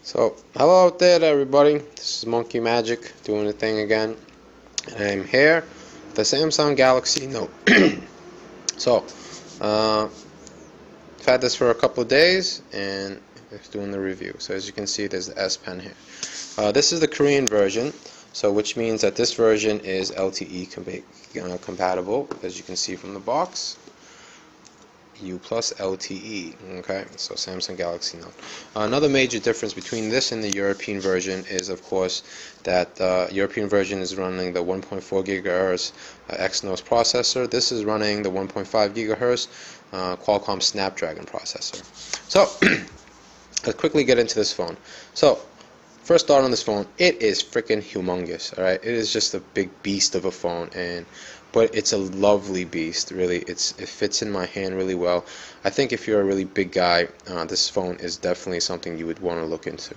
So, hello out there everybody, this is Monkey Magic doing the thing again, and I'm here with the Samsung Galaxy Note. So, I've had this for a couple of days, and I'm doing the review. So as you can see, there's the S Pen here. This is the Korean version, so which means that this version is LTE compatible, as you can see from the box. U plus LTE. Okay, so Samsung Galaxy Note. Another major difference between this and the European version is, of course, that the European version is running the 1.4 gigahertz Exynos processor. This is running the 1.5 gigahertz Qualcomm Snapdragon processor. So let's quickly get into this phone. So first thought on this phone, it is freaking humongous. All right, it is just a big beast of a phone, but it's a lovely beast. Really, it fits in my hand really well. I think if you're a really big guy, this phone is definitely something you would want to look into.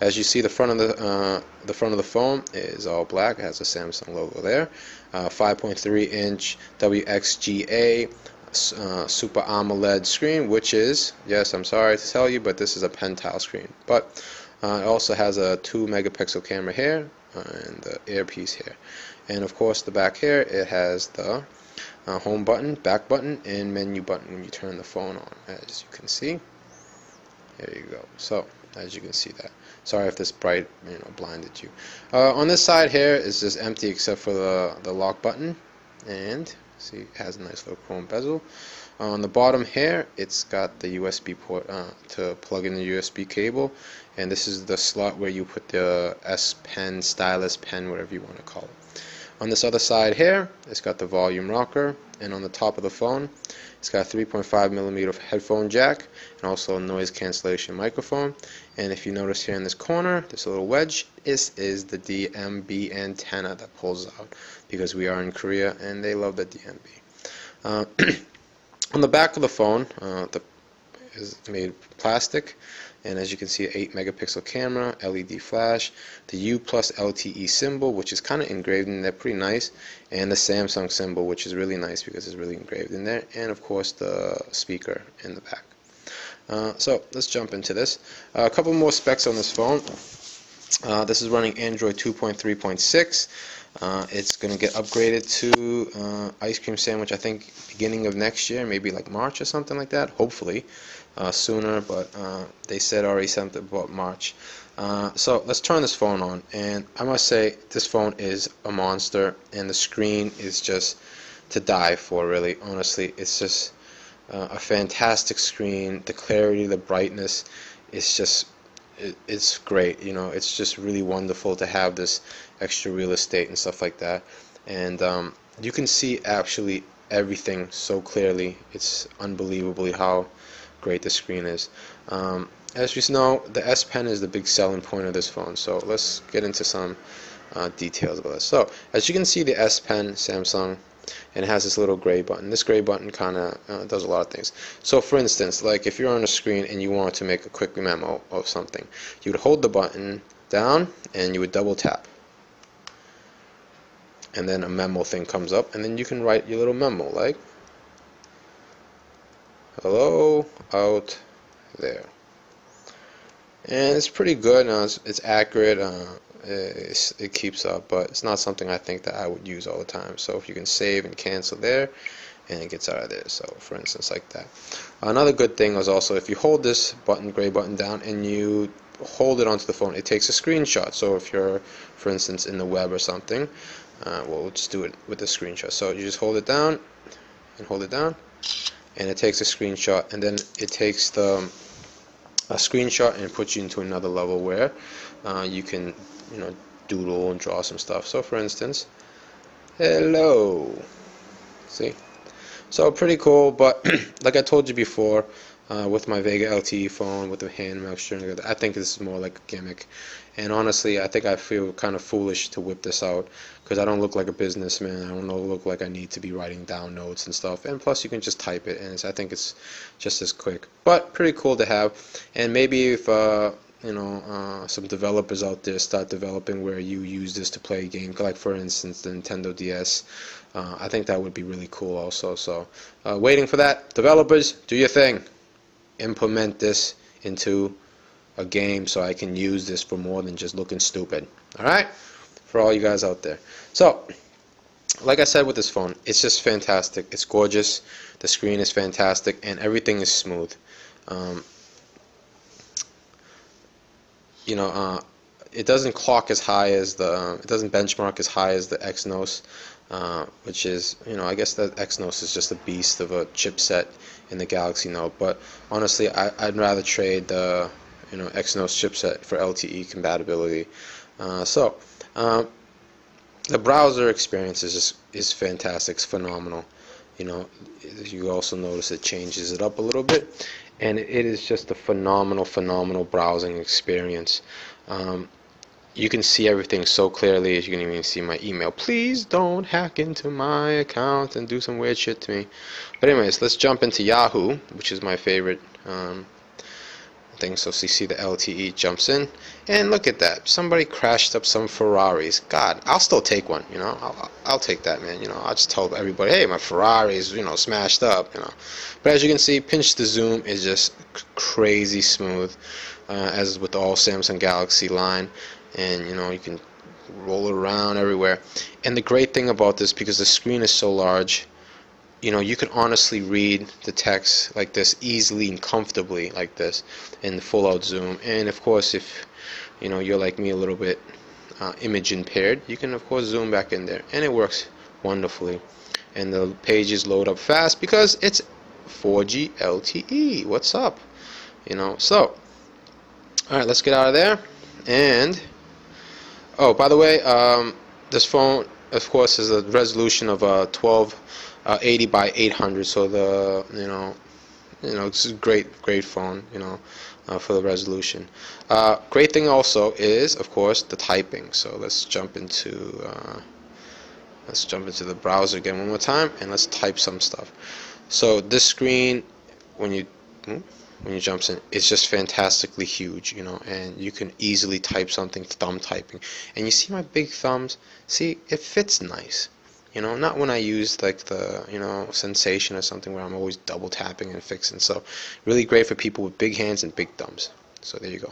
As you see, the front of the phone is all black. It has a Samsung logo there. 5.3-inch WXGA Super AMOLED screen, which is, yes, I'm sorry to tell you, but this is a pentile screen. But it also has a 2-megapixel camera here and the earpiece here. And of course, the back here, it has the home button, back button, and menu button when you turn the phone on, as you can see. There you go. So, as you can see that. Sorry if this bright, blinded you. On this side here is just empty except for the lock button, and see, it has a nice little chrome bezel. On the bottom here, it's got the USB port to plug in the USB cable, and this is the slot where you put the S Pen, stylus pen, whatever you want to call it. On this other side here, it's got the volume rocker, and on the top of the phone, it's got a 3.5mm headphone jack, and also a noise cancellation microphone. And if you notice here in this corner, this little wedge, this is the DMB antenna that pulls out, because we are in Korea, and they love the DMB. On the back of the phone, is made plastic, and as you can see, 8-megapixel camera, LED flash, the U plus LTE symbol, which is kind of engraved in there, pretty nice, and the Samsung symbol, which is really nice because it's really engraved in there, and of course the speaker in the back. So let's jump into this. A couple more specs on this phone. This is running Android 2.3.6. It's going to get upgraded to Ice Cream Sandwich, I think, beginning of next year, maybe like March or something like that, hopefully. Sooner, but they said already something about March. So let's turn this phone on, and I must say this phone is a monster, and the screen is just to die for, really. Honestly, it's just a fantastic screen. The clarity, the brightness, it's great. It's just really wonderful to have this extra real estate and stuff like that, and you can see actually everything so clearly. It's unbelievably how great the screen is. As you know, the S Pen is the big selling point of this phone, so let's get into some details about this. So as you can see, the S Pen Samsung, and it has this little gray button. This gray button kind of does a lot of things. So for instance, like if you're on a screen and you want to make a quick memo of something, you would hold the button down and you would double tap, and then a memo thing comes up, and then you can write your little memo like hello out there, and it's pretty good. It's accurate. It keeps up, but it's not something I think that I would use all the time. So if you can save and cancel there, and it gets out of there. So for instance, like that. Another good thing is also if you hold this button, gray button, down and you hold it onto the phone, it takes a screenshot. So if you're, for instance, in the web or something, we'll just do it with the screenshot. So you just hold it down and hold it down, and it takes a screenshot, and then it takes a screenshot and puts you into another level where you can doodle and draw some stuff. So for instance, hello, see, so pretty cool. But like I told you before, with my Vega LTE phone with the hand motion, I think this is more like a gimmick, and honestly I think I feel kind of foolish to whip this out, because I don't look like a businessman. I don't look like I need to be writing down notes and stuff, and plus you can just type it, and I think it's just as quick, but pretty cool to have. And maybe if some developers out there start developing where you use this to play a game, like for instance the Nintendo DS, I think that would be really cool also. So waiting for that. Developers, do your thing. Implement this into a game, so I can use this for more than just looking stupid. Alright? For all you guys out there. So, like I said with this phone, it's just fantastic. It's gorgeous. The screen is fantastic, and everything is smooth. You know, it doesn't clock as high as it doesn't benchmark as high as the Exynos, which is, you know, I guess that Exynos is just a beast of a chipset in the Galaxy Note. But honestly, I'd rather trade the, you know, Exynos chipset for LTE compatibility. The browser experience is fantastic. It's phenomenal. You know, you also notice it changes it up a little bit, and it is just a phenomenal browsing experience. You can see everything so clearly. You can even see my email. Please don't hack into my account and do some weird shit to me. But anyways, let's jump into Yahoo, which is my favorite thing. So you see the LTE jumps in, and look at that. Somebody crashed up some Ferraris. God, I'll still take one. You know, I'll take that, man. You know, I'll just tell everybody, hey, my Ferrari's, you know, smashed up. You know, but as you can see, pinch to zoom is just crazy smooth, as with all Samsung Galaxy line, and you know, you can roll it around everywhere. And the great thing about this, because the screen is so large, you know, you can honestly read the text like this easily and comfortably like this in full out zoom. And of course, if you know you're like me, a little bit image impaired, you can of course zoom back in there, and it works wonderfully. And the pages load up fast because it's 4G LTE. What's up? You know, so alright, let's get out of there. And oh, by the way, this phone of course is a resolution of 1280 by 800, so the it's a great phone, you know, for the resolution. Great thing also is of course the typing. So let's jump into the browser again one more time, and let's type some stuff. So this screen, when you jumps in, it's just fantastically huge, you know, and you can easily type something, thumb typing. And you see my big thumbs? See, it fits nice. You know, not when I use like the, you know, Sensation or something where I'm always double tapping and fixing. So really great for people with big hands and big thumbs. So there you go.